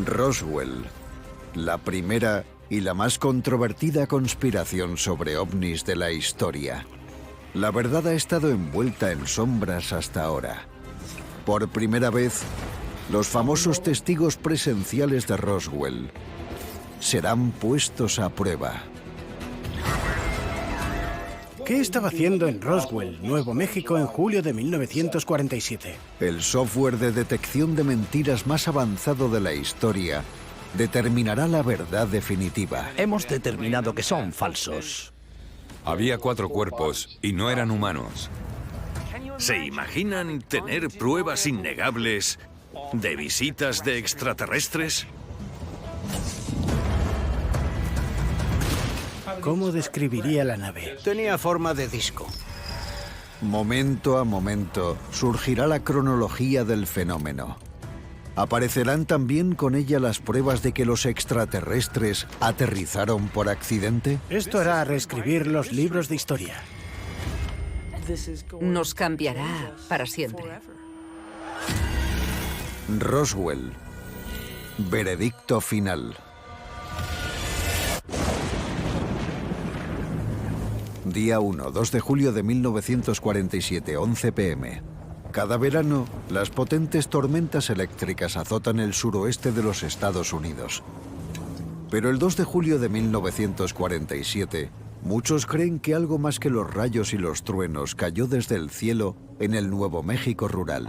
Roswell, la primera y la más controvertida conspiración sobre ovnis de la historia. La verdad ha estado envuelta en sombras hasta ahora. Por primera vez, los famosos testigos presenciales de Roswell serán puestos a prueba. ¿Qué estaba haciendo en Roswell, Nuevo México, en julio de 1947? El software de detección de mentiras más avanzado de la historia determinará la verdad definitiva. Hemos determinado que son falsos. Había 4 cuerpos y no eran humanos. ¿Se imaginan tener pruebas innegables de visitas de extraterrestres? ¿Cómo describiría la nave? Tenía forma de disco. Momento a momento surgirá la cronología del fenómeno. ¿Aparecerán también con ella las pruebas de que los extraterrestres aterrizaron por accidente? Esto hará reescribir los libros de historia. Nos cambiará para siempre. Roswell. Veredicto final. Día 1, 2 de julio de 1947, 11 p.m. Cada verano, las potentes tormentas eléctricas azotan el suroeste de los Estados Unidos. Pero el 2 de julio de 1947, muchos creen que algo más que los rayos y los truenos cayó desde el cielo en el Nuevo México rural.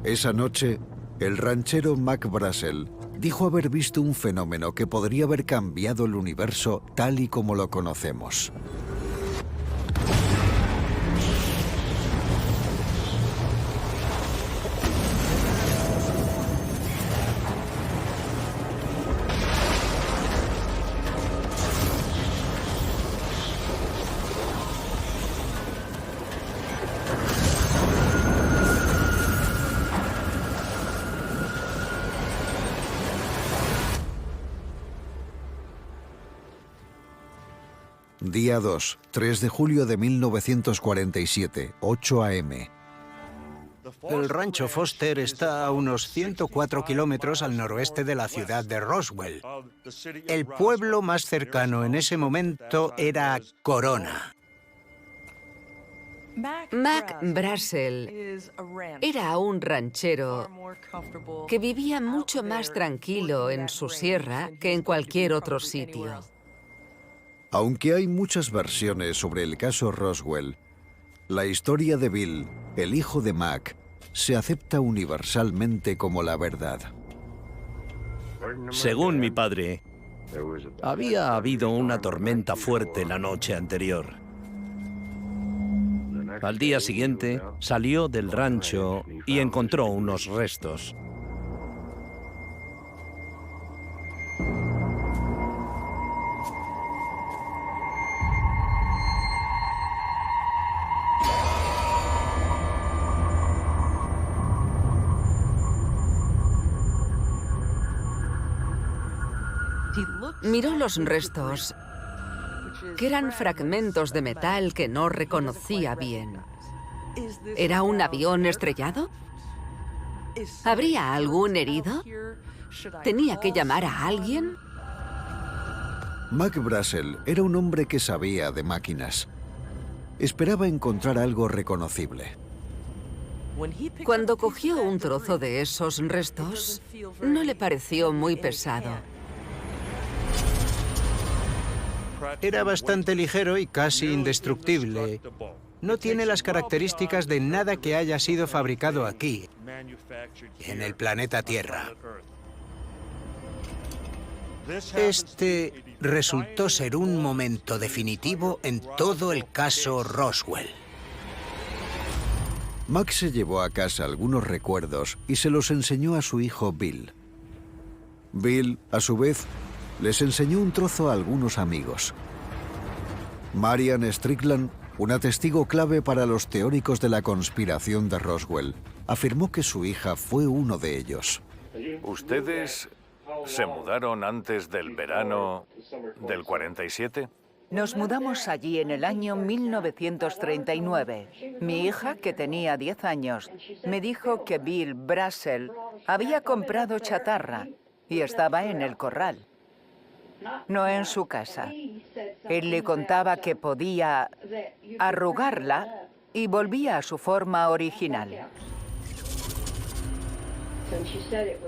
Esa noche, el ranchero Mac Brazel dijo haber visto un fenómeno que podría haber cambiado el universo tal y como lo conocemos. Día 2, 3 de julio de 1947, 8 a.m. El rancho Foster está a unos 104 kilómetros al noroeste de la ciudad de Roswell. El pueblo más cercano en ese momento era Corona. Mac Brazel era un ranchero que vivía mucho más tranquilo en su sierra que en cualquier otro sitio. Aunque hay muchas versiones sobre el caso Roswell, la historia de Bill, el hijo de Mac, se acepta universalmente como la verdad. Según mi padre, había habido una tormenta fuerte la noche anterior. Al día siguiente, salió del rancho y encontró unos restos. Miró los restos, que eran fragmentos de metal que no reconocía bien. ¿Era un avión estrellado? ¿Habría algún herido? ¿Tenía que llamar a alguien? Mac Brazel era un hombre que sabía de máquinas. Esperaba encontrar algo reconocible. Cuando cogió un trozo de esos restos, no le pareció muy pesado. Era bastante ligero y casi indestructible. No tiene las características de nada que haya sido fabricado aquí, en el planeta Tierra. Este resultó ser un momento definitivo en todo el caso Roswell. Mac se llevó a casa algunos recuerdos y se los enseñó a su hijo Bill. Bill, a su vez, les enseñó un trozo a algunos amigos. Marian Strickland, una testigo clave para los teóricos de la conspiración de Roswell, afirmó que su hija fue uno de ellos. ¿Ustedes se mudaron antes del verano del 47? Nos mudamos allí en el año 1939. Mi hija, que tenía 10 años, me dijo que Bill Brassel había comprado chatarra y estaba en el corral, no en su casa. Él le contaba que podía arrugarla y volvía a su forma original.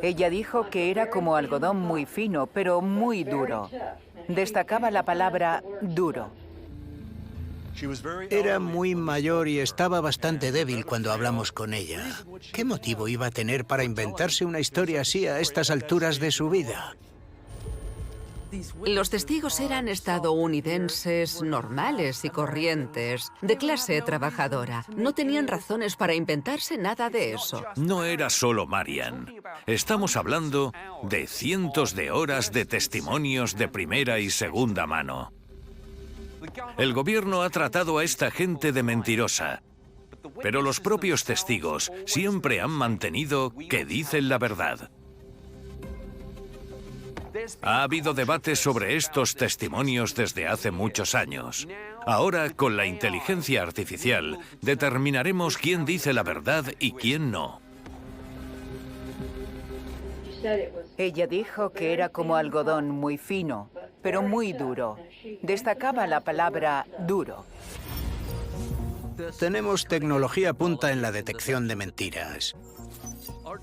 Ella dijo que era como algodón muy fino, pero muy duro. Destacaba la palabra duro. Era muy mayor y estaba bastante débil cuando hablamos con ella. ¿Qué motivo iba a tener para inventarse una historia así a estas alturas de su vida? Los testigos eran estadounidenses normales y corrientes, de clase trabajadora. No tenían razones para inventarse nada de eso. No era solo Marian. Estamos hablando de cientos de horas de testimonios de primera y segunda mano. El gobierno ha tratado a esta gente de mentirosa, pero los propios testigos siempre han mantenido que dicen la verdad. Ha habido debates sobre estos testimonios desde hace muchos años. Ahora, con la inteligencia artificial, determinaremos quién dice la verdad y quién no. Ella dijo que era como algodón muy fino, pero muy duro. Destacaba la palabra duro. Tenemos tecnología punta en la detección de mentiras.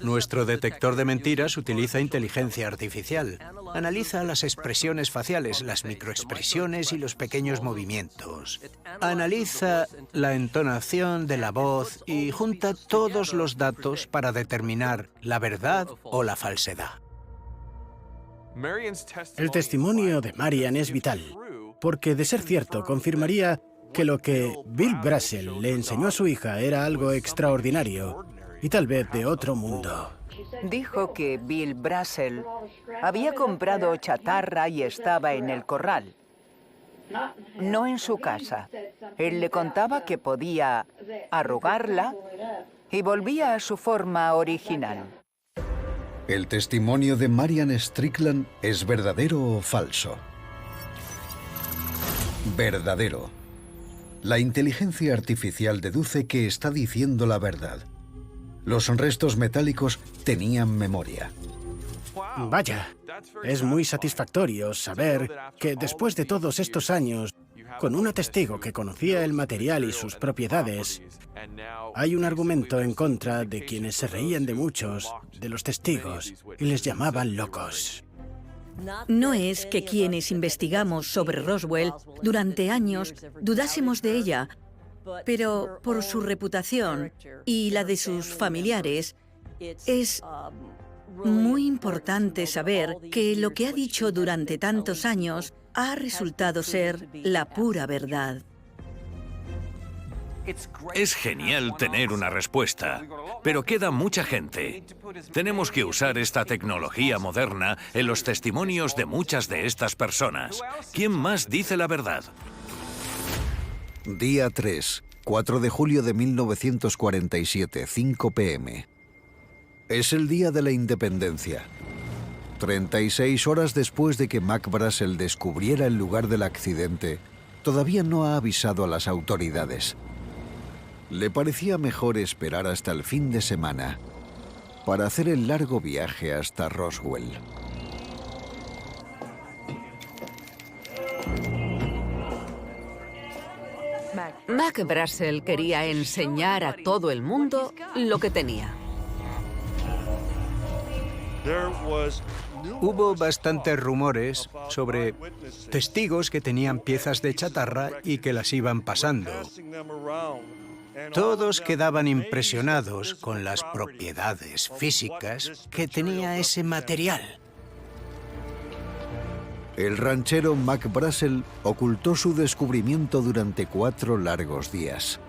Nuestro detector de mentiras utiliza inteligencia artificial. Analiza las expresiones faciales, las microexpresiones y los pequeños movimientos. Analiza la entonación de la voz y junta todos los datos para determinar la verdad o la falsedad. El testimonio de Marian es vital, porque de ser cierto confirmaría que lo que Bill Brassel le enseñó a su hija era algo extraordinario y tal vez de otro mundo. Dijo que Bill Brassel había comprado chatarra y estaba en el corral, no en su casa. Él le contaba que podía arrugarla y volvía a su forma original. ¿El testimonio de Marian Strickland es verdadero o falso? Verdadero. La inteligencia artificial deduce que está diciendo la verdad. Los restos metálicos tenían memoria. Vaya, es muy satisfactorio saber que después de todos estos años, con un testigo que conocía el material y sus propiedades, hay un argumento en contra de quienes se reían de muchos de los testigos y les llamaban locos. No es que quienes investigamos sobre Roswell durante años dudásemos de ella, pero por su reputación y la de sus familiares, es muy importante saber que lo que ha dicho durante tantos años ha resultado ser la pura verdad. Es genial tener una respuesta, pero queda mucha gente. Tenemos que usar esta tecnología moderna en los testimonios de muchas de estas personas. ¿Quién más dice la verdad? Día 3, 4 de julio de 1947, 5 p.m. Es el día de la independencia. 36 horas después de que Mac Brassel descubriera el lugar del accidente, todavía no ha avisado a las autoridades. Le parecía mejor esperar hasta el fin de semana para hacer el largo viaje hasta Roswell. Mac Brassel quería enseñar a todo el mundo lo que tenía. Hubo bastantes rumores sobre testigos que tenían piezas de chatarra y que las iban pasando. Todos quedaban impresionados con las propiedades físicas que tenía ese material. El ranchero Mac Brassel ocultó su descubrimiento durante 4 largos días.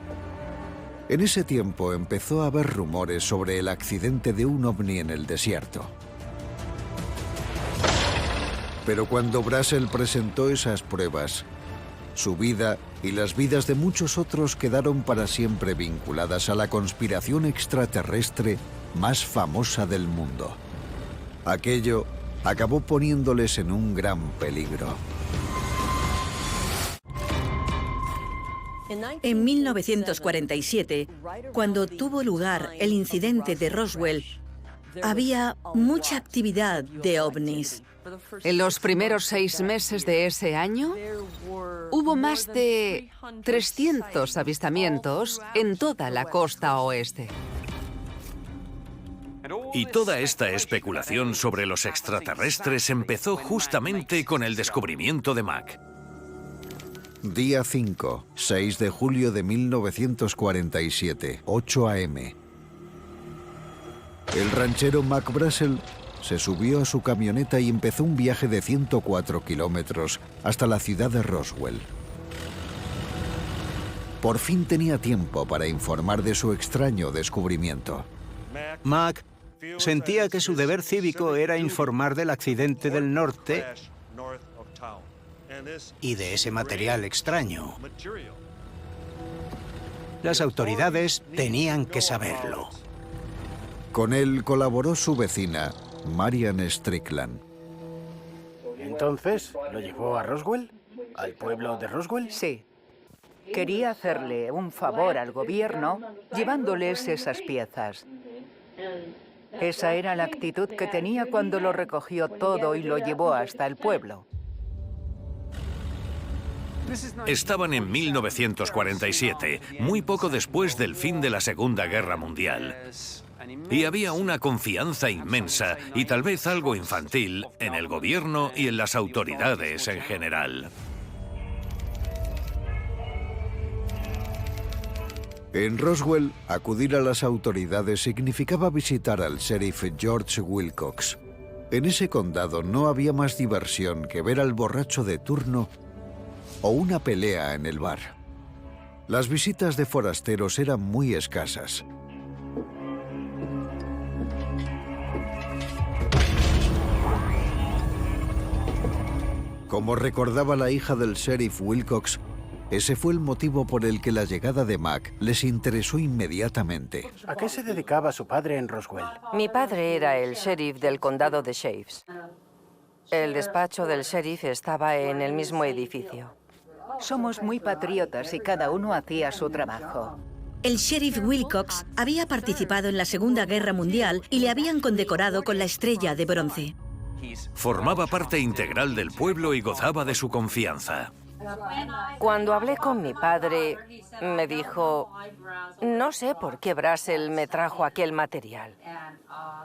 En ese tiempo empezó a haber rumores sobre el accidente de un ovni en el desierto. Pero cuando Brassel presentó esas pruebas, su vida y las vidas de muchos otros quedaron para siempre vinculadas a la conspiración extraterrestre más famosa del mundo. Aquello acabó poniéndoles en un gran peligro. En 1947, cuando tuvo lugar el incidente de Roswell, había mucha actividad de ovnis. En los primeros 6 meses de ese año, hubo más de 300 avistamientos en toda la costa oeste. Y toda esta especulación sobre los extraterrestres empezó justamente con el descubrimiento de Mac. Día 5, 6 de julio de 1947, 8 a.m. El ranchero Mac Brassel se subió a su camioneta y empezó un viaje de 104 kilómetros hasta la ciudad de Roswell. Por fin tenía tiempo para informar de su extraño descubrimiento. Mac sentía que su deber cívico era informar del accidente del norte y de ese material extraño. Las autoridades tenían que saberlo. Con él colaboró su vecina, Marian Strickland. ¿Entonces lo llevó a Roswell? ¿Al pueblo de Roswell? Sí. Quería hacerle un favor al gobierno llevándoles esas piezas. Esa era la actitud que tenía cuando lo recogió todo y lo llevó hasta el pueblo. Estaban en 1947, muy poco después del fin de la Segunda Guerra Mundial. Y había una confianza inmensa y tal vez algo infantil en el gobierno y en las autoridades en general. En Roswell, acudir a las autoridades significaba visitar al sheriff George Wilcox. En ese condado no había más diversión que ver al borracho de turno o una pelea en el bar. Las visitas de forasteros eran muy escasas. Como recordaba la hija del sheriff Wilcox, ese fue el motivo por el que la llegada de Mac les interesó inmediatamente. ¿A qué se dedicaba su padre en Roswell? Mi padre era el sheriff del condado de Chaves. El despacho del sheriff estaba en el mismo edificio. Somos muy patriotas y cada uno hacía su trabajo. El sheriff Wilcox había participado en la Segunda Guerra Mundial y le habían condecorado con la Estrella de Bronce. Formaba parte integral del pueblo y gozaba de su confianza. Cuando hablé con mi padre, me dijo, no sé por qué Brassel me trajo aquel material,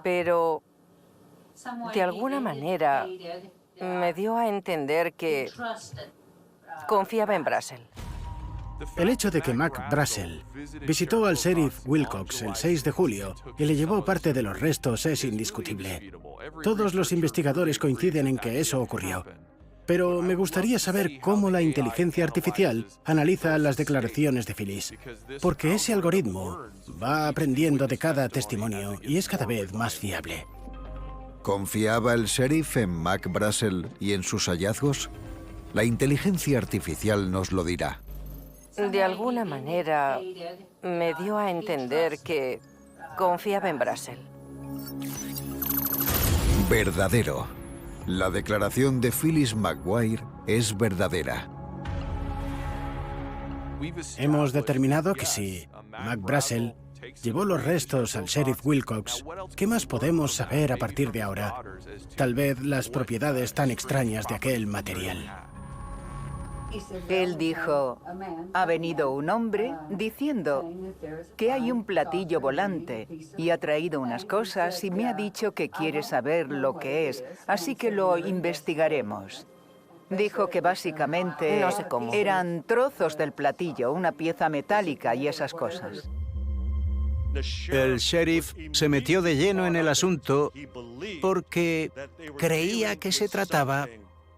pero de alguna manera me dio a entender que confiaba en Brassel. El hecho de que Mac Brassel visitó al sheriff Wilcox el 6 de julio y le llevó parte de los restos es indiscutible. Todos los investigadores coinciden en que eso ocurrió. Pero me gustaría saber cómo la inteligencia artificial analiza las declaraciones de Phyllis, porque ese algoritmo va aprendiendo de cada testimonio y es cada vez más fiable. ¿Confiaba el sheriff en Mac Brassel y en sus hallazgos? La inteligencia artificial nos lo dirá. De alguna manera me dio a entender que confiaba en Brassel. Verdadero. La declaración de Phyllis McGuire es verdadera. Hemos determinado que si Mac Brassel llevó los restos al sheriff Wilcox, ¿qué más podemos saber a partir de ahora? Tal vez las propiedades tan extrañas de aquel material. Él dijo, ha venido un hombre diciendo que hay un platillo volante y ha traído unas cosas y me ha dicho que quiere saber lo que es, así que lo investigaremos. Dijo que básicamente no sé cómo. Eran trozos del platillo, una pieza metálica y esas cosas. El sheriff se metió de lleno en el asunto porque creía que se trataba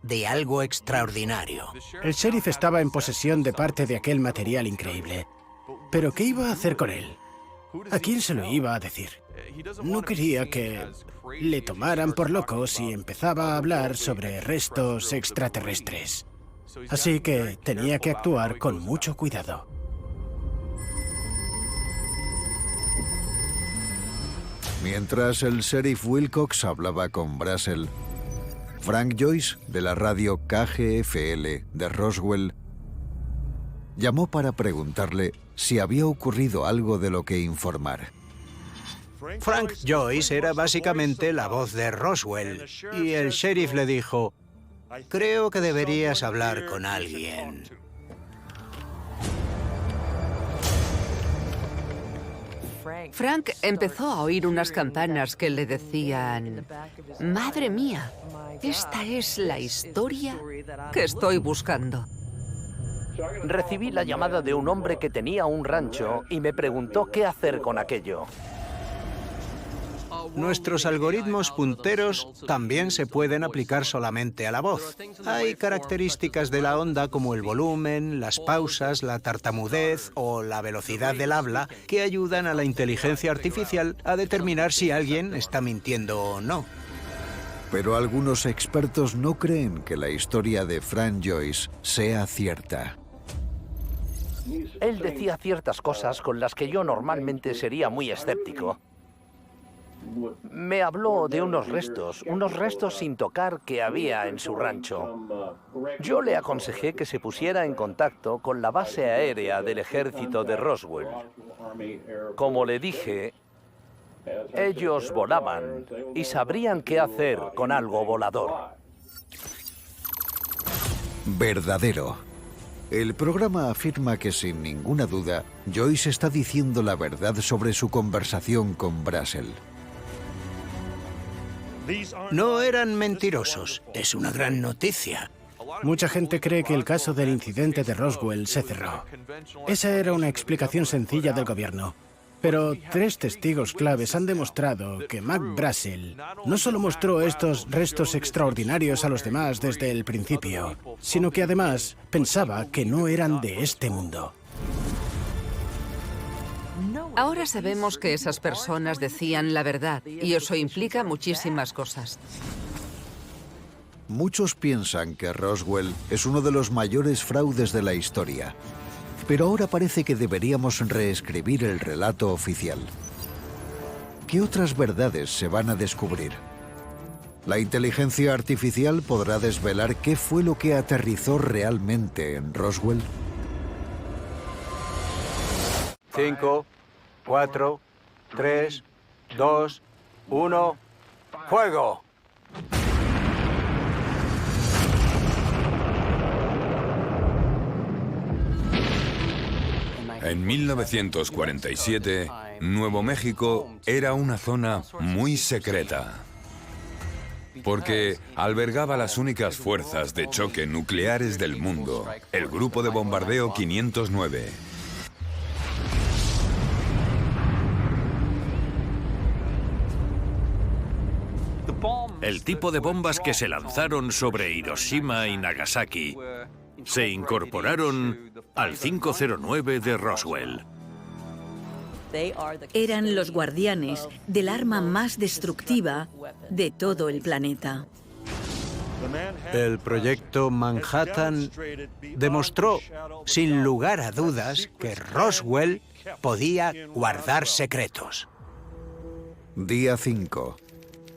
de algo extraordinario. El sheriff estaba en posesión de parte de aquel material increíble. ¿Pero qué iba a hacer con él? ¿A quién se lo iba a decir? No quería que le tomaran por loco si empezaba a hablar sobre restos extraterrestres. Así que tenía que actuar con mucho cuidado. Mientras el sheriff Wilcox hablaba con Brassel, Frank Joyce, de la radio KGFL de Roswell, llamó para preguntarle si había ocurrido algo de lo que informar. Frank Joyce era básicamente la voz de Roswell, y el sheriff le dijo: creo que deberías hablar con alguien. Frank empezó a oír unas campanas que le decían: «Madre mía, esta es la historia que estoy buscando». Recibí la llamada de un hombre que tenía un rancho y me preguntó qué hacer con aquello. Nuestros algoritmos punteros también se pueden aplicar solamente a la voz. Hay características de la onda como el volumen, las pausas, la tartamudez o la velocidad del habla que ayudan a la inteligencia artificial a determinar si alguien está mintiendo o no. Pero algunos expertos no creen que la historia de Frank Joyce sea cierta. Él decía ciertas cosas con las que yo normalmente sería muy escéptico. Me habló de unos restos sin tocar que había en su rancho. Yo le aconsejé que se pusiera en contacto con la base aérea del ejército de Roswell. Como le dije, ellos volaban y sabrían qué hacer con algo volador. Verdadero. El programa afirma que sin ninguna duda, Joyce está diciendo la verdad sobre su conversación con Brassel. No eran mentirosos. Es una gran noticia. Mucha gente cree que el caso del incidente de Roswell se cerró. Esa era una explicación sencilla del gobierno. Pero 3 testigos claves han demostrado que Mac Brassel no solo mostró estos restos extraordinarios a los demás desde el principio, sino que además pensaba que no eran de este mundo. Ahora sabemos que esas personas decían la verdad, y eso implica muchísimas cosas. Muchos piensan que Roswell es uno de los mayores fraudes de la historia. Pero ahora parece que deberíamos reescribir el relato oficial. ¿Qué otras verdades se van a descubrir? ¿La inteligencia artificial podrá desvelar qué fue lo que aterrizó realmente en Roswell? 5, 4, 3, 2, 1, ¡fuego! En 1947, Nuevo México era una zona muy secreta, porque albergaba las únicas fuerzas de choque nucleares del mundo, el Grupo de Bombardeo 509. El tipo de bombas que se lanzaron sobre Hiroshima y Nagasaki se incorporaron al 509 de Roswell. Eran los guardianes del arma más destructiva de todo el planeta. El proyecto Manhattan demostró, sin lugar a dudas, que Roswell podía guardar secretos. Día 5,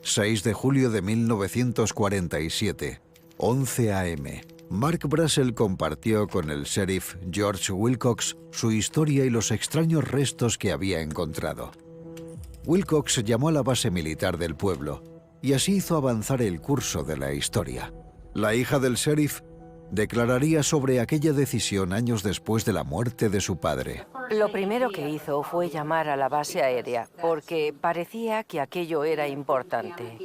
6 de julio de 1947, 11 a.m. Mark Brassel compartió con el sheriff George Wilcox su historia y los extraños restos que había encontrado. Wilcox llamó a la base militar del pueblo y así hizo avanzar el curso de la historia. La hija del sheriff declararía sobre aquella decisión años después de la muerte de su padre. Lo primero que hizo fue llamar a la base aérea, porque parecía que aquello era importante.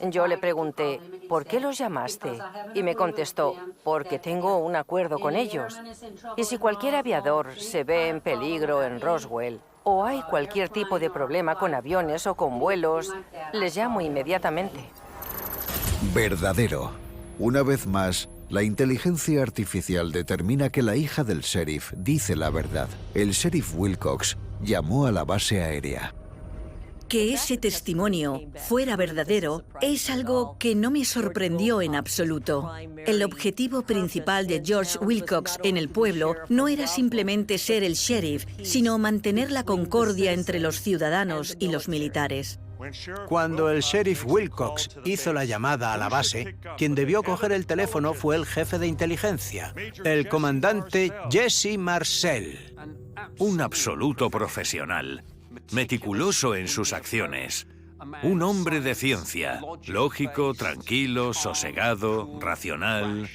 Yo le pregunté, ¿por qué los llamaste? Y me contestó, porque tengo un acuerdo con ellos. Y si cualquier aviador se ve en peligro en Roswell, o hay cualquier tipo de problema con aviones o con vuelos, les llamo inmediatamente. Verdadero. Una vez más, la inteligencia artificial determina que la hija del sheriff dice la verdad. El sheriff Wilcox llamó a la base aérea. Que ese testimonio fuera verdadero es algo que no me sorprendió en absoluto. El objetivo principal de George Wilcox en el pueblo no era simplemente ser el sheriff, sino mantener la concordia entre los ciudadanos y los militares. Cuando el sheriff Wilcox hizo la llamada a la base, quien debió coger el teléfono fue el jefe de inteligencia, el comandante Jesse Marcel. Un absoluto profesional, meticuloso en sus acciones. Un hombre de ciencia, lógico, tranquilo, sosegado, racional.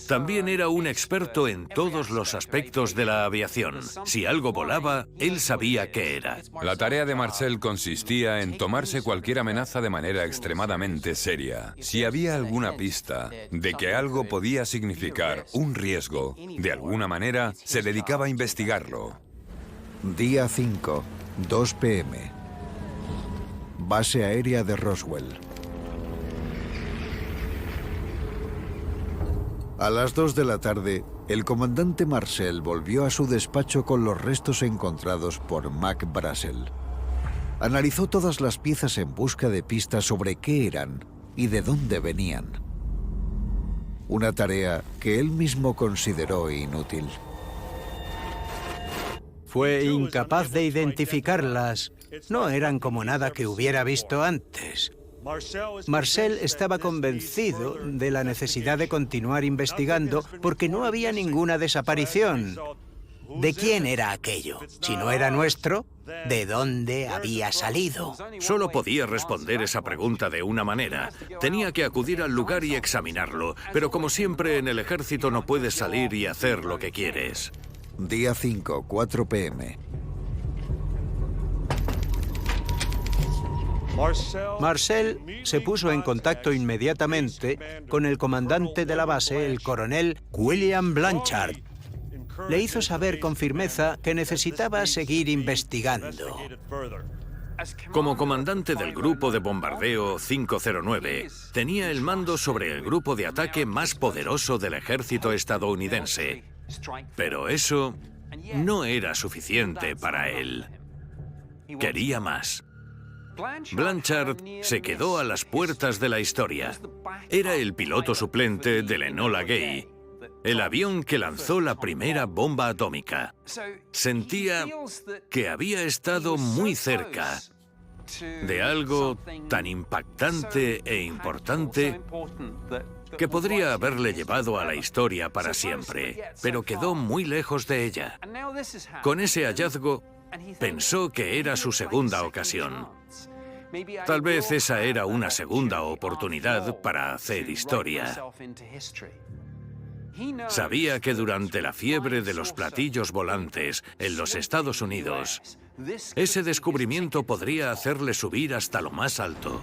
También era un experto en todos los aspectos de la aviación. Si algo volaba, él sabía qué era. La tarea de Marcel consistía en tomarse cualquier amenaza de manera extremadamente seria. Si había alguna pista de que algo podía significar un riesgo, de alguna manera se dedicaba a investigarlo. Día 5, 2 p.m. Base aérea de Roswell. A las 2 de la tarde, el comandante Marcel volvió a su despacho con los restos encontrados por Mac Brazel. Analizó todas las piezas en busca de pistas sobre qué eran y de dónde venían. Una tarea que él mismo consideró inútil. Fue incapaz de identificarlas. No eran como nada que hubiera visto antes. Marcel estaba convencido de la necesidad de continuar investigando porque no había ninguna desaparición. ¿De quién era aquello? Si no era nuestro, ¿de dónde había salido? Solo podía responder esa pregunta de una manera. Tenía que acudir al lugar y examinarlo. Pero como siempre en el ejército no puedes salir y hacer lo que quieres. Día 5, 4 p.m. Marcel se puso en contacto inmediatamente con el comandante de la base, el coronel William Blanchard. Le hizo saber con firmeza que necesitaba seguir investigando. Como comandante del grupo de bombardeo 509, tenía el mando sobre el grupo de ataque más poderoso del ejército estadounidense. Pero eso no era suficiente para él. Quería más. Blanchard se quedó a las puertas de la historia. Era el piloto suplente del Enola Gay, el avión que lanzó la primera bomba atómica. Sentía que había estado muy cerca de algo tan impactante e importante que podría haberle llevado a la historia para siempre, pero quedó muy lejos de ella. Con ese hallazgo, pensó que era su segunda ocasión. Tal vez esa era una segunda oportunidad para hacer historia. Sabía que durante la fiebre de los platillos volantes en los Estados Unidos, ese descubrimiento podría hacerle subir hasta lo más alto.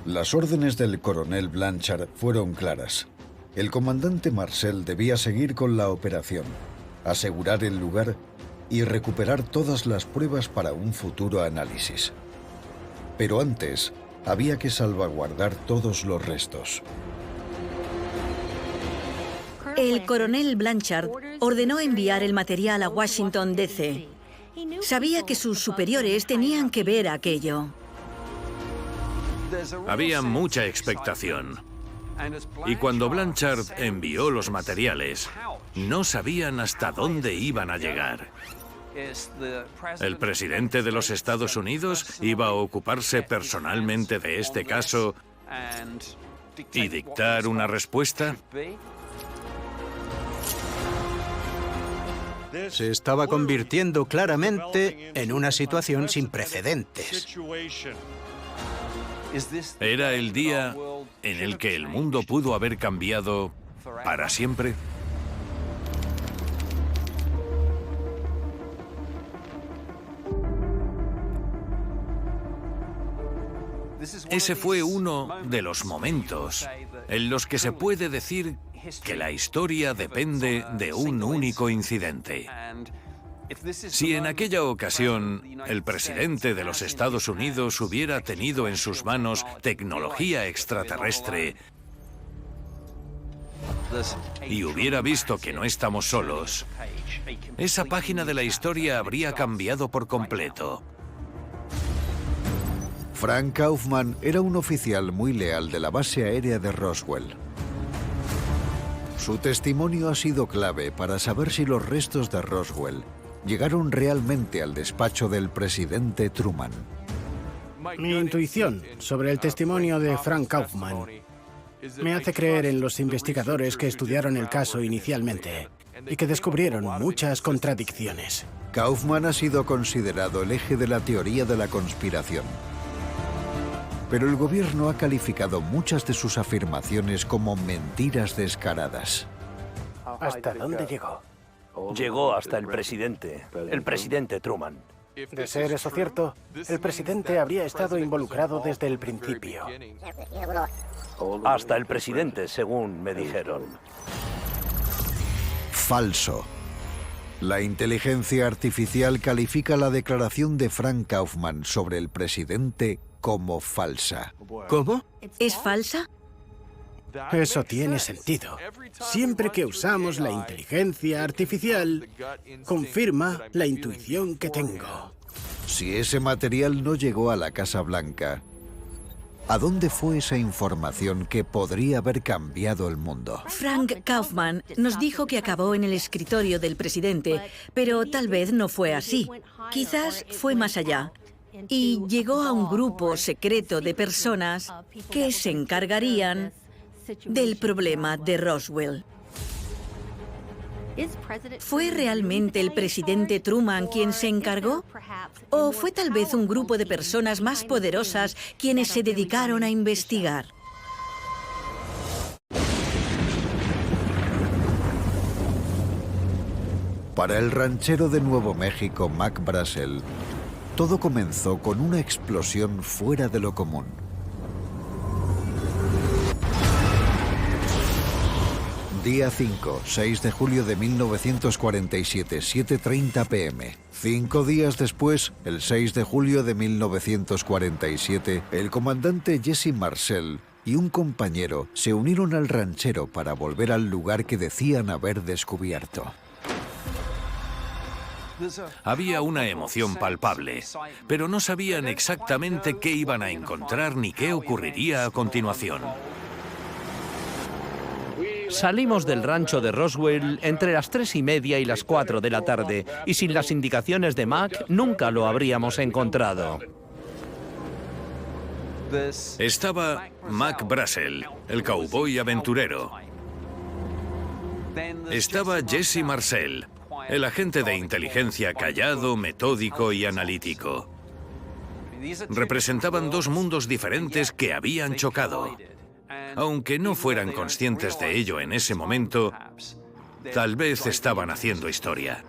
Las órdenes del coronel Blanchard fueron claras. El comandante Marcel debía seguir con la operación, asegurar el lugar y recuperar todas las pruebas para un futuro análisis. Pero antes, había que salvaguardar todos los restos. El coronel Blanchard ordenó enviar el material a Washington, D.C. Sabía que sus superiores tenían que ver aquello. Había mucha expectación. Y cuando Blanchard envió los materiales, no sabían hasta dónde iban a llegar. ¿El presidente de los Estados Unidos iba a ocuparse personalmente de este caso y dictar una respuesta? Se estaba convirtiendo claramente en una situación sin precedentes. ¿Era el día en el que el mundo pudo haber cambiado para siempre? Ese fue uno de los momentos en los que se puede decir que la historia depende de un único incidente. Si en aquella ocasión el presidente de los Estados Unidos hubiera tenido en sus manos tecnología extraterrestre y hubiera visto que no estamos solos, esa página de la historia habría cambiado por completo. Frank Kaufman era un oficial muy leal de la base aérea de Roswell. Su testimonio ha sido clave para saber si los restos de Roswell llegaron realmente al despacho del presidente Truman. Mi intuición sobre el testimonio de Frank Kaufman me hace creer en los investigadores que estudiaron el caso inicialmente y que descubrieron muchas contradicciones. Kaufman ha sido considerado el eje de la teoría de la conspiración. Pero el gobierno ha calificado muchas de sus afirmaciones como mentiras descaradas. ¿Hasta dónde llegó? Llegó hasta el presidente Truman. De ser eso cierto, el presidente habría estado involucrado desde el principio. Hasta el presidente, según me dijeron. Falso. La inteligencia artificial califica la declaración de Frank Kaufman sobre el presidente como falsa. ¿Cómo? ¿Es falsa? Eso tiene sentido. Siempre que usamos la inteligencia artificial, confirma la intuición que tengo. Si ese material no llegó a la Casa Blanca, ¿a dónde fue esa información que podría haber cambiado el mundo? Frank Kaufman nos dijo que acabó en el escritorio del presidente, pero tal vez no fue así. Quizás fue más allá. Y llegó a un grupo secreto de personas que se encargarían del problema de Roswell. ¿Fue realmente el presidente Truman quien se encargó? ¿O fue tal vez un grupo de personas más poderosas quienes se dedicaron a investigar? Para el ranchero de Nuevo México, Mac Brassel, todo comenzó con una explosión fuera de lo común. Día 5, 6 de julio de 1947, 7:30 p.m. 5 días después, el 6 de julio de 1947, el comandante Jesse Marcel y un compañero se unieron al ranchero para volver al lugar que decían haber descubierto. Había una emoción palpable, pero no sabían exactamente qué iban a encontrar ni qué ocurriría a continuación. Salimos del rancho de Roswell entre las 3:30 y las 4 de la tarde, y sin las indicaciones de Mac nunca lo habríamos encontrado. Estaba Mac Brassel, el cowboy aventurero. Estaba Jesse Marcel, el agente de inteligencia callado, metódico y analítico. Representaban dos mundos diferentes que habían chocado. Aunque no fueran conscientes de ello en ese momento, tal vez estaban haciendo historia.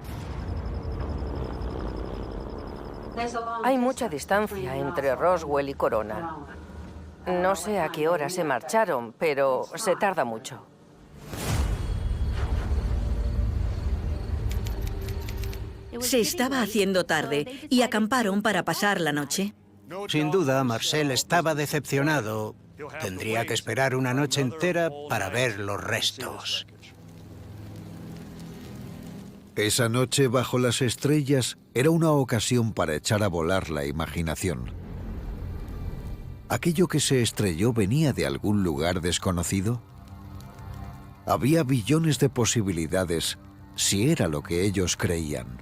Hay mucha distancia entre Roswell y Corona. No sé a qué hora se marcharon, pero se tarda mucho. Se estaba haciendo tarde y acamparon para pasar la noche. Sin duda, Marcel estaba decepcionado. Tendría que esperar una noche entera para ver los restos. Esa noche bajo las estrellas era una ocasión para echar a volar la imaginación. ¿Aquello que se estrelló venía de algún lugar desconocido? Había billones de posibilidades si era lo que ellos creían.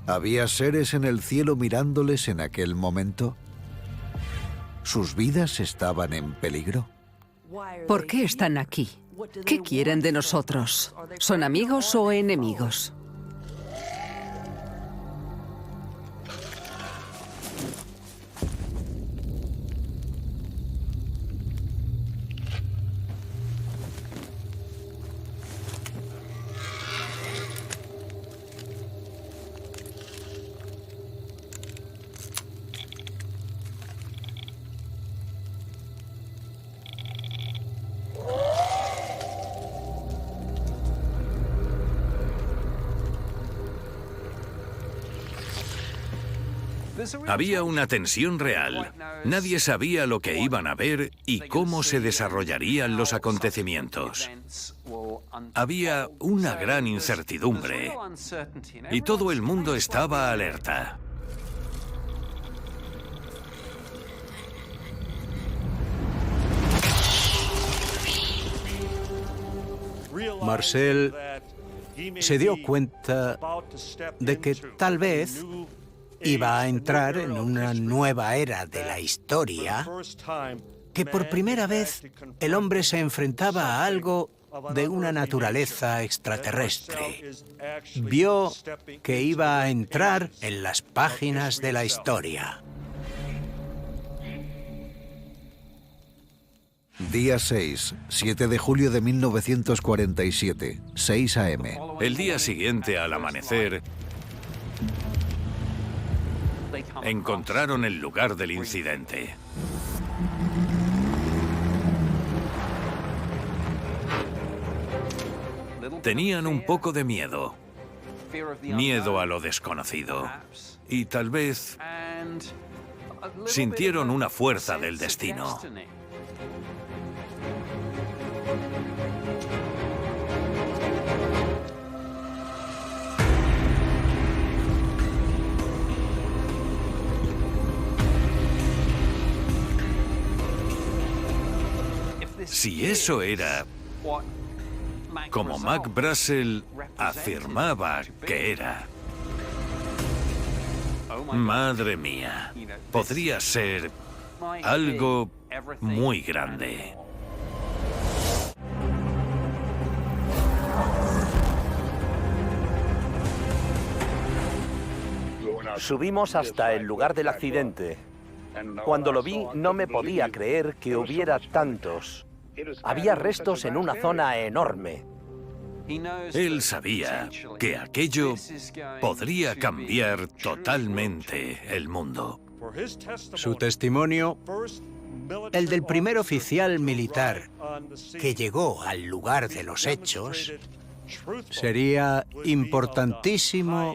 ¿Había seres en el cielo mirándoles en aquel momento? ¿Sus vidas estaban en peligro? ¿Por qué están aquí? ¿Qué quieren de nosotros? ¿Son amigos o enemigos? Había una tensión real. Nadie sabía lo que iban a ver y cómo se desarrollarían los acontecimientos. Había una gran incertidumbre y todo el mundo estaba alerta. Marcel se dio cuenta de que tal vez iba a entrar en una nueva era de la historia, que por primera vez el hombre se enfrentaba a algo de una naturaleza extraterrestre. Vio que iba a entrar en las páginas de la historia. Día 6, 7 de julio de 1947, 6 a.m. El día siguiente, al amanecer, encontraron el lugar del incidente. Tenían un poco de miedo. Miedo a lo desconocido. Y tal vez sintieron una fuerza del destino. Si eso era como Mac Brassel afirmaba que era, madre mía, podría ser algo muy grande. Subimos hasta el lugar del accidente. Cuando lo vi, no me podía creer que hubiera tantos. Había restos en una zona enorme. Él sabía que aquello podría cambiar totalmente el mundo. Su testimonio, el del primer oficial militar que llegó al lugar de los hechos, sería importantísimo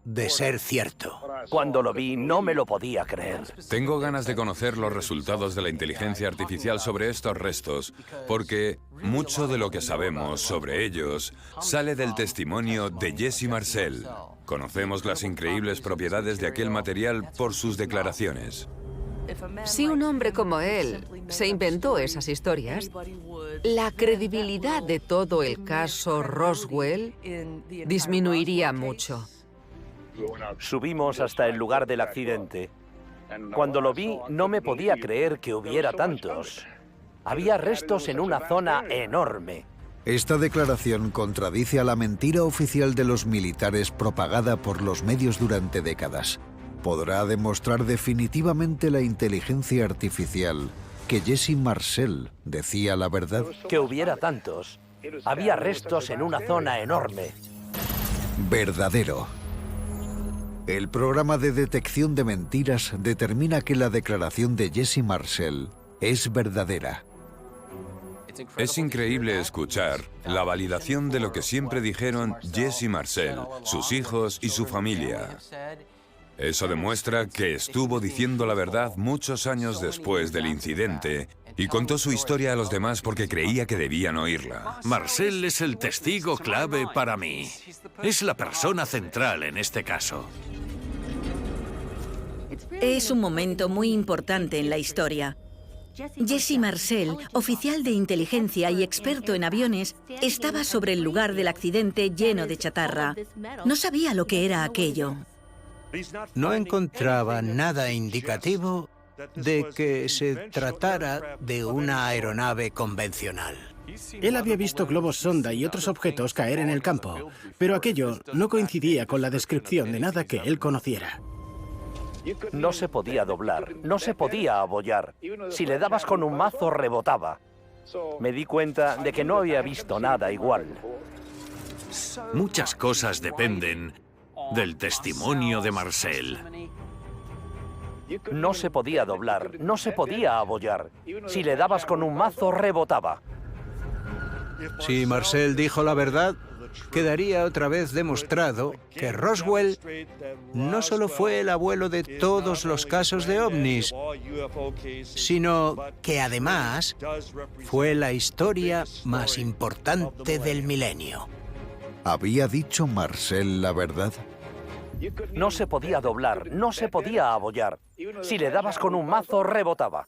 de ser cierto. Cuando lo vi, no me lo podía creer. Tengo ganas de conocer los resultados de la inteligencia artificial sobre estos restos, porque mucho de lo que sabemos sobre ellos sale del testimonio de Jesse Marcel. Conocemos las increíbles propiedades de aquel material por sus declaraciones. Si un hombre como él se inventó esas historias, la credibilidad de todo el caso Roswell disminuiría mucho. Subimos hasta el lugar del accidente. Cuando lo vi, no me podía creer que hubiera tantos. Había restos en una zona enorme. Esta declaración contradice a la mentira oficial de los militares propagada por los medios durante décadas. ¿Podrá demostrar definitivamente la inteligencia artificial que Jesse Marcel decía la verdad? Que hubiera tantos. Había restos en una zona enorme. Verdadero. El programa de detección de mentiras determina que la declaración de Jesse Marcel es verdadera. Es increíble escuchar la validación de lo que siempre dijeron Jesse Marcel, sus hijos y su familia. Eso demuestra que estuvo diciendo la verdad muchos años después del incidente y contó su historia a los demás porque creía que debían oírla. Marcel es el testigo clave para mí. Es la persona central en este caso. Es un momento muy importante en la historia. Jesse Marcel, oficial de inteligencia y experto en aviones, estaba sobre el lugar del accidente lleno de chatarra. No sabía lo que era aquello. No encontraba nada indicativo de que se tratara de una aeronave convencional. Él había visto globos sonda y otros objetos caer en el campo, pero aquello no coincidía con la descripción de nada que él conociera. No se podía doblar, no se podía abollar. Si le dabas con un mazo, rebotaba. Me di cuenta de que no había visto nada igual. Muchas cosas dependen del testimonio de Marcel. No se podía doblar, no se podía abollar. Si le dabas con un mazo, rebotaba. Si Marcel dijo la verdad, quedaría otra vez demostrado que Roswell no solo fue el abuelo de todos los casos de ovnis, sino que además fue la historia más importante del milenio. ¿Había dicho Marcel la verdad? No se podía doblar, no se podía abollar. Si le dabas con un mazo, rebotaba.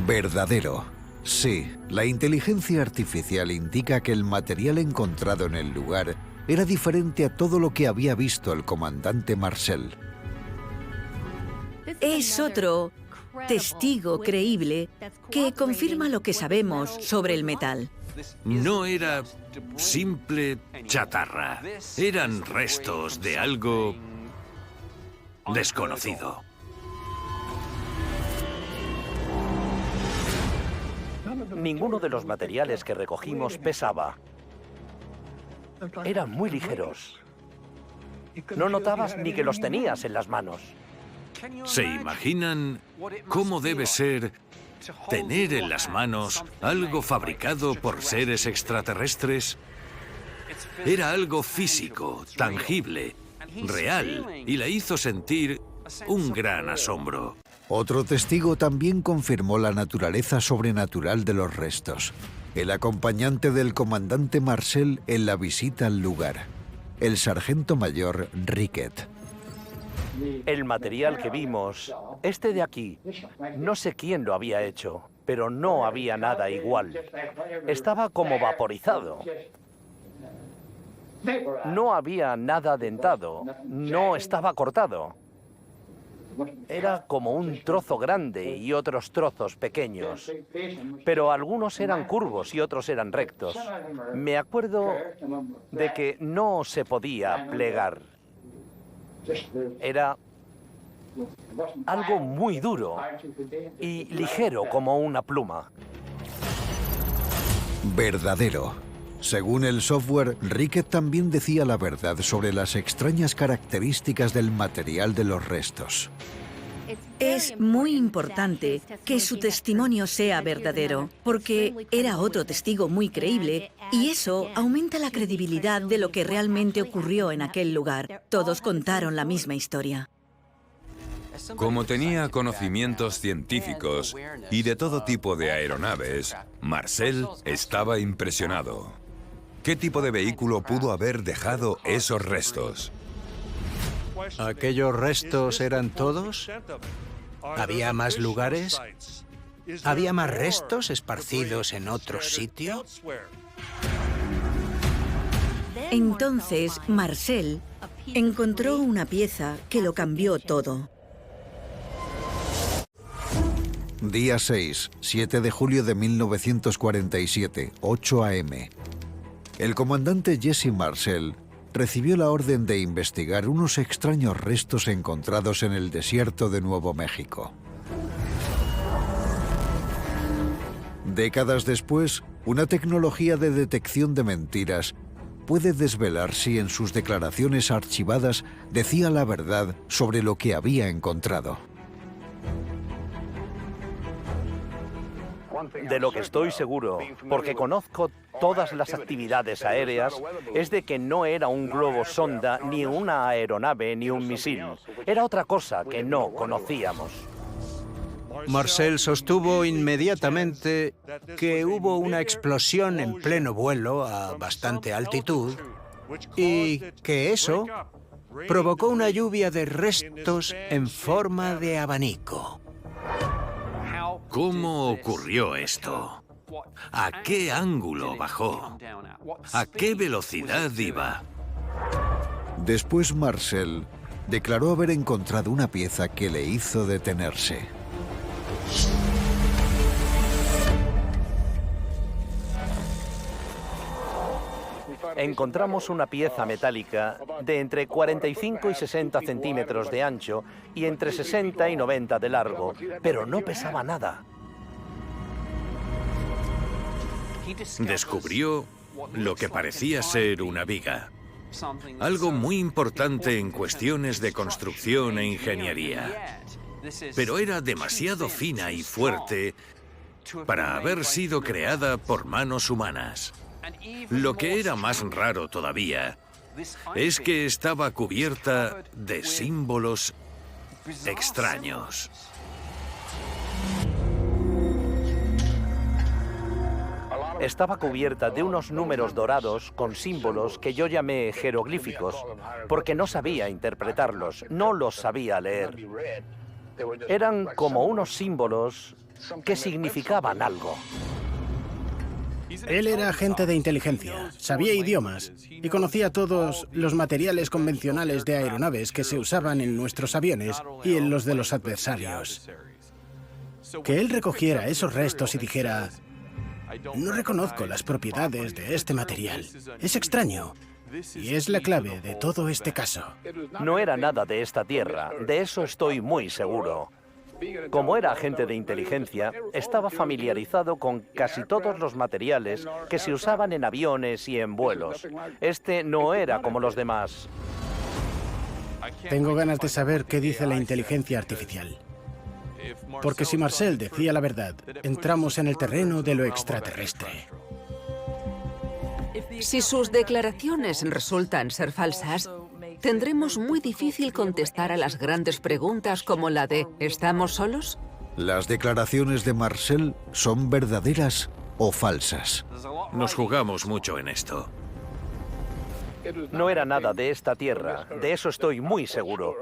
Verdadero. Sí, la inteligencia artificial indica que el material encontrado en el lugar era diferente a todo lo que había visto el comandante Marcel. Es otro testigo creíble que confirma lo que sabemos sobre el metal. No era simple chatarra. Eran restos de algo desconocido. Ninguno de los materiales que recogimos pesaba. Eran muy ligeros. No notabas ni que los tenías en las manos. ¿Se imaginan cómo debe ser tener en las manos algo fabricado por seres extraterrestres? Era algo físico, tangible, real, y la hizo sentir un gran asombro. Otro testigo también confirmó la naturaleza sobrenatural de los restos. El acompañante del comandante Marcel en la visita al lugar, el sargento mayor Rickett. El material que vimos, este de aquí, no sé quién lo había hecho, pero no había nada igual. Estaba como vaporizado. No había nada dentado, no estaba cortado. Era como un trozo grande y otros trozos pequeños, pero algunos eran curvos y otros eran rectos. Me acuerdo de que no se podía plegar. Era algo muy duro y ligero como una pluma. Verdadero. Según el software, Rickett también decía la verdad sobre las extrañas características del material de los restos. Es muy importante que su testimonio sea verdadero, porque era otro testigo muy creíble, y eso aumenta la credibilidad de lo que realmente ocurrió en aquel lugar. Todos contaron la misma historia. Como tenía conocimientos científicos y de todo tipo de aeronaves, Marcel estaba impresionado. ¿Qué tipo de vehículo pudo haber dejado esos restos? ¿Aquellos restos eran todos? ¿Había más lugares? ¿Había más restos esparcidos en otro sitio? Entonces, Marcel encontró una pieza que lo cambió todo. Día 6, 7 de julio de 1947, 8 a.m. El comandante Jesse Marcel recibió la orden de investigar unos extraños restos encontrados en el desierto de Nuevo México. Décadas después, una tecnología de detección de mentiras puede desvelar si en sus declaraciones archivadas decía la verdad sobre lo que había encontrado. De lo que estoy seguro, porque conozco todas las actividades aéreas, es de que no era un globo sonda, ni una aeronave, ni un misil. Era otra cosa que no conocíamos. Marcel sostuvo inmediatamente que hubo una explosión en pleno vuelo a bastante altitud y que eso provocó una lluvia de restos en forma de abanico. ¿Cómo ocurrió esto? ¿A qué ángulo bajó? ¿A qué velocidad iba? Después Marcel declaró haber encontrado una pieza que le hizo detenerse. Encontramos una pieza metálica de entre 45 y 60 centímetros de ancho y entre 60 y 90 de largo, pero no pesaba nada. Descubrió lo que parecía ser una viga. Algo muy importante en cuestiones de construcción e ingeniería. Pero era demasiado fina y fuerte para haber sido creada por manos humanas. Lo que era más raro todavía es que estaba cubierta de símbolos extraños. Estaba cubierta de unos números dorados con símbolos que yo llamé jeroglíficos, porque no sabía interpretarlos, no los sabía leer. Eran como unos símbolos que significaban algo. Él era agente de inteligencia, sabía idiomas y conocía todos los materiales convencionales de aeronaves que se usaban en nuestros aviones y en los de los adversarios. Que él recogiera esos restos y dijera: no reconozco las propiedades de este material. Es extraño. Y es la clave de todo este caso. No era nada de esta tierra, de eso estoy muy seguro. Como era agente de inteligencia, estaba familiarizado con casi todos los materiales que se usaban en aviones y en vuelos. Este no era como los demás. Tengo ganas de saber qué dice la inteligencia artificial. Porque si Marcel decía la verdad, entramos en el terreno de lo extraterrestre. Si sus declaraciones resultan ser falsas, tendremos muy difícil contestar a las grandes preguntas como la de ¿estamos solos? ¿Las declaraciones de Marcel son verdaderas o falsas? Nos jugamos mucho en esto. No era nada de esta tierra, de eso estoy muy seguro.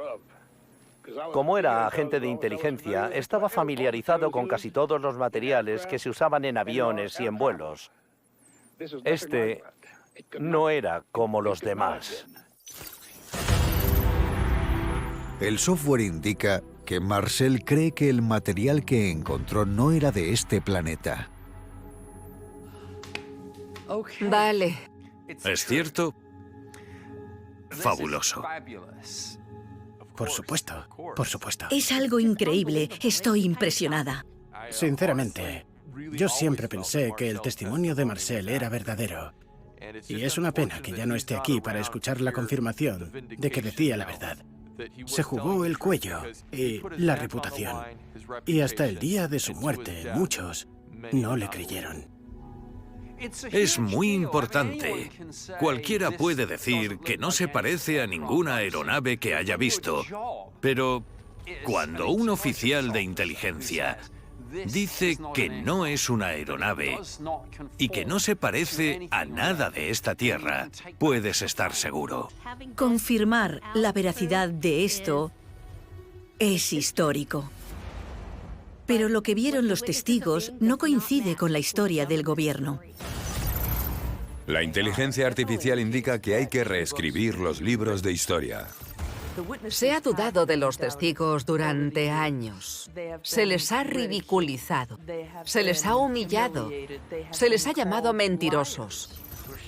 Como era agente de inteligencia, estaba familiarizado con casi todos los materiales que se usaban en aviones y en vuelos. Este no era como los demás. El software indica que Marcel cree que el material que encontró no era de este planeta. Vale. ¿Es cierto? Fabuloso. Por supuesto, por supuesto. Es algo increíble. Estoy impresionada. Sinceramente, yo siempre pensé que el testimonio de Marcel era verdadero. Y es una pena que ya no esté aquí para escuchar la confirmación de que decía la verdad. Se jugó el cuello y la reputación. Y hasta el día de su muerte, muchos no le creyeron. Es muy importante. Cualquiera puede decir que no se parece a ninguna aeronave que haya visto, pero cuando un oficial de inteligencia dice que no es una aeronave y que no se parece a nada de esta tierra, puedes estar seguro. Confirmar la veracidad de esto es histórico. Pero lo que vieron los testigos no coincide con la historia del gobierno. La inteligencia artificial indica que hay que reescribir los libros de historia. Se ha dudado de los testigos durante años. Se les ha ridiculizado. Se les ha humillado. Se les ha llamado mentirosos.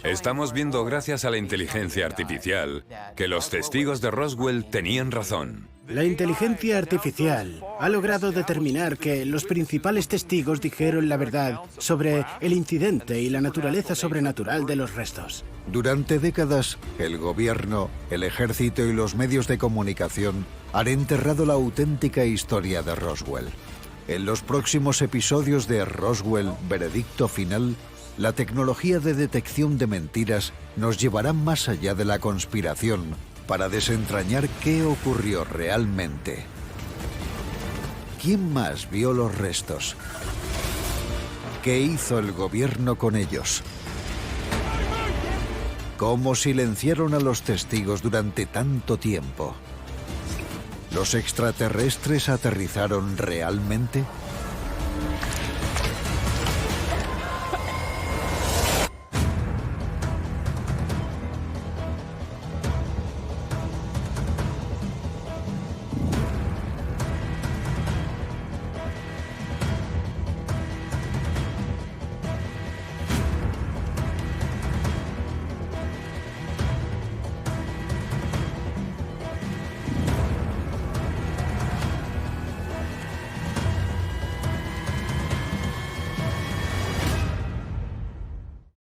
Estamos viendo, gracias a la inteligencia artificial, que los testigos de Roswell tenían razón. La inteligencia artificial ha logrado determinar que los principales testigos dijeron la verdad sobre el incidente y la naturaleza sobrenatural de los restos. Durante décadas, el gobierno, el ejército y los medios de comunicación han enterrado la auténtica historia de Roswell. En los próximos episodios de Roswell, Veredicto Final, la tecnología de detección de mentiras nos llevará más allá de la conspiración para desentrañar qué ocurrió realmente. ¿Quién más vio los restos? ¿Qué hizo el gobierno con ellos? ¿Cómo silenciaron a los testigos durante tanto tiempo? ¿Los extraterrestres aterrizaron realmente?